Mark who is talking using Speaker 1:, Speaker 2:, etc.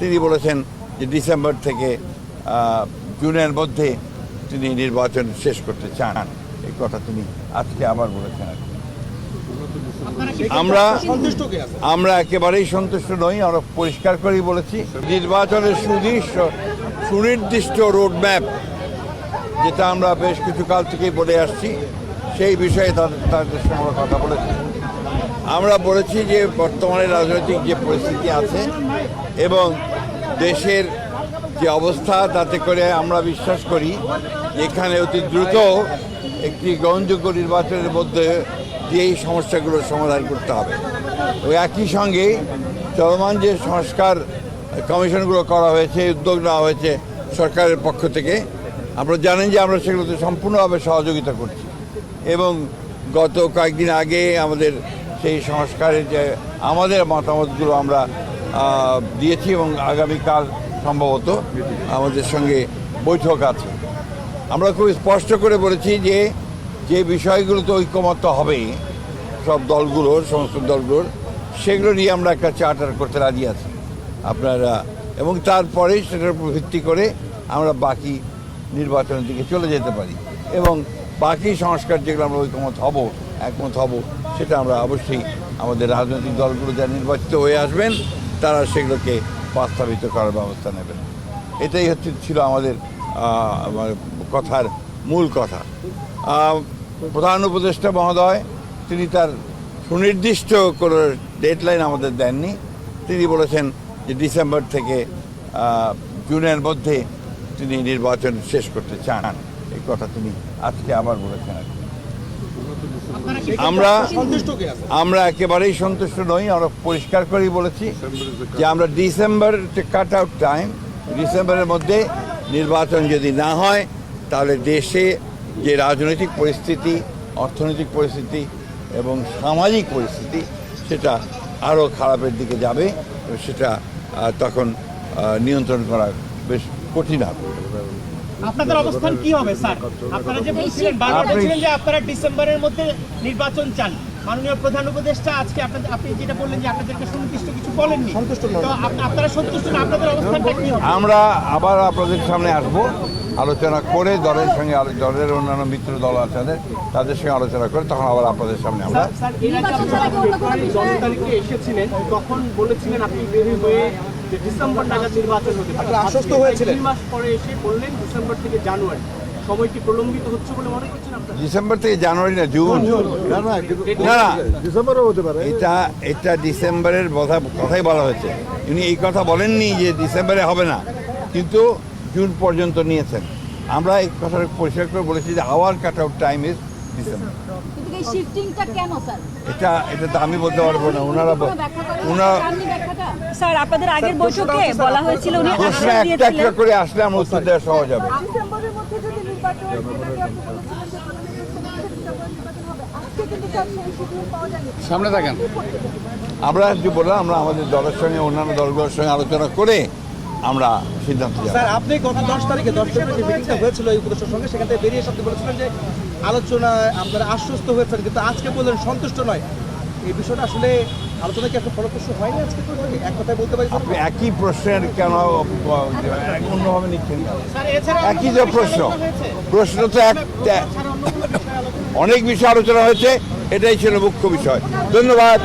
Speaker 1: তিনি বলেছেন যে ডিসেম্বর থেকে জুনের মধ্যে তিনি নির্বাচন শেষ করতে চান। এই কথা তিনি আজকে আবার বলেছেন। আমরা একেবারেই সন্তুষ্ট নই। আমরা পরিষ্কার করেই বলেছি নির্বাচনের সুনির্দিষ্ট রোডম্যাপ যেটা আমরা বেশ কিছু কাল থেকেই বলে আসছি, সেই বিষয়ে তাদের সঙ্গে আমরা কথা বলেছি। আমরা বলেছি যে বর্তমানে রাজনৈতিক যে পরিস্থিতি আছে এবং দেশের যে অবস্থা, তাতে করে আমরা বিশ্বাস করি এখানে অতি দ্রুত একটি গ্রহণযোগ্য নির্বাচনের মধ্যে দিয়ে এই সমস্যাগুলোর সমাধান করতে হবে। ওই একই সঙ্গে চলমান যে সংস্কার কমিশনগুলো করা হয়েছে, উদ্যোগ নেওয়া হয়েছে সরকারের পক্ষ থেকে, আপনারা জানেন যে আমরা সেগুলোতে সম্পূর্ণভাবে সহযোগিতা করছি এবং গত কয়েকদিন আগে আমাদের সেই সংস্কারের যে আমাদের মতামতগুলো আমরা দিয়েছি এবং আগামীকাল সম্ভবত আমাদের সঙ্গে বৈঠক আছে। আমরা খুব স্পষ্ট করে বলেছি যে যে বিষয়গুলোতে ঐকমত্য হবে সমস্ত দলগুলোর, সেগুলো নিয়ে আমরা একটা চার্টার করতে রাজি আছি আপনারা, এবং তারপরে সেটার উপর ভিত্তি করে আমরা বাকি নির্বাচনের দিকে চলে যেতে পারি এবং বাকি সংস্কার যেগুলো আমরা একমত হব সেটা আমরা অবশ্যই আমাদের রাজনৈতিক দলগুলো যারা নির্বাচিত হয়ে আসবেন তারা সেগুলোকে বাস্তবায়িত করার ব্যবস্থা নেবেন। এটাই ছিল আমাদের কথার মূল কথা। প্রধান উপদেষ্টা মহোদয় তিনি তার সুনির্দিষ্ট কোনো ডেডলাইন আমাদের দেননি। তিনি বলেছেন যে ডিসেম্বর থেকে জুনের মধ্যে তিনি নির্বাচন শেষ করতে চান। এই কথা তিনি আজকে আবার বলেছেন। আমরা একেবারেই সন্তুষ্ট নই। আমরা পরিষ্কার করেই বলেছি যে আমরা কাট আউট টাইম, ডিসেম্বরের মধ্যে নির্বাচন যদি না হয় তাহলে দেশে যে রাজনৈতিক পরিস্থিতি, অর্থনৈতিক পরিস্থিতি এবং সামাজিক পরিস্থিতি সেটা আরও খারাপের দিকে যাবে। সেটা তখন নিয়ন্ত্রণ করা বেশ কঠিন হবে।
Speaker 2: আপনাদের অবস্থান কি হবে স্যার? আপনারা যে বলছিলেন বারবার বলছিলেন যে আপনারা ডিসেম্বরের মধ্যে নির্বাচন চান, মাননীয় প্রধান উপদেষ্টা আজকে আপনি যেটা বললেন যে আপনাদেরকে সুনির্দিষ্ট কিছু বলেননি, তো আপনারা সন্তুষ্ট না? আপনাদের অবস্থানটা কি হবে?
Speaker 1: আমরা আবার আপনাদের সামনে আসব, আলোচনা করে দলের সঙ্গে, দলের অন্যান্য মিত্র দল আছে তাদের সঙ্গে আলোচনা করে তখন আবার আপনাদের সামনে আমরা।
Speaker 2: এসেছিলেন তখন বলেছিলেন আপনি বেরিয়ে হয়ে ডিসেম্বর নাগাদ নির্বাচন হতে পারে, আশ্বস্ত হয়েছিলেন। 2 মাস পরে এসে বললেন ডিসেম্বর থেকে জানুয়ারি। সময় কি প্রলম্বিত হচ্ছে বলে মনে করছেন আপনারা?
Speaker 1: ডিসেম্বর থেকে জানুয়ারি না, জুন। না,
Speaker 3: ডিসেম্বরও হতে পারে।
Speaker 1: এটা ডিসেম্বরের কথাই বলা হয়েছে। উনি এই কথা বলেননি যে ডিসেম্বরে হবে না, কিন্তু জুন পর্যন্ত নিয়েছেন। আমরা এই কথা পরিষ্কার করে বলেছি যে hour cut out time is December. এটা তো আমি বলতে পারবো না, ওনারা
Speaker 4: স্যার আপনাদের আগের বৈঠকে বলা হয়েছিল উনি
Speaker 1: প্রশ্ন একটা করে আসলে আমার উত্তর দেওয়া সহজ হবে।
Speaker 3: সামনে থাকেন।
Speaker 1: আমরা যে বললাম, আমরা আমাদের দলের সঙ্গে অন্যান্য দলগুলোর সঙ্গে আলোচনা করে আমরা সিদ্ধান্ত যাব।
Speaker 5: স্যার আপনি গত 10 তারিখে যে মিটিংটা হয়েছিল এই উপদেষ্টার সঙ্গে, সেখান থেকে বেরিয়ে আপনি বলেছিলেন যে আলোচনায় আপনারা আশ্বস্ত হয়েছেন, কিন্তু আজকে বললেন সন্তুষ্ট নয়। এই বিষয়টা আসলে আলোচনা কি একটা ফলপ্রসূ হয়নি আজকে? এক কথায় বলতে পারি
Speaker 1: আপনি একই প্রশ্নের কেন অন্যভাবে নিচ্ছেন? একই যে প্রশ্ন তো একটা, অনেক বিষয় আলোচনা হয়েছে, এটাই ছিল মুখ্য বিষয়। ধন্যবাদ।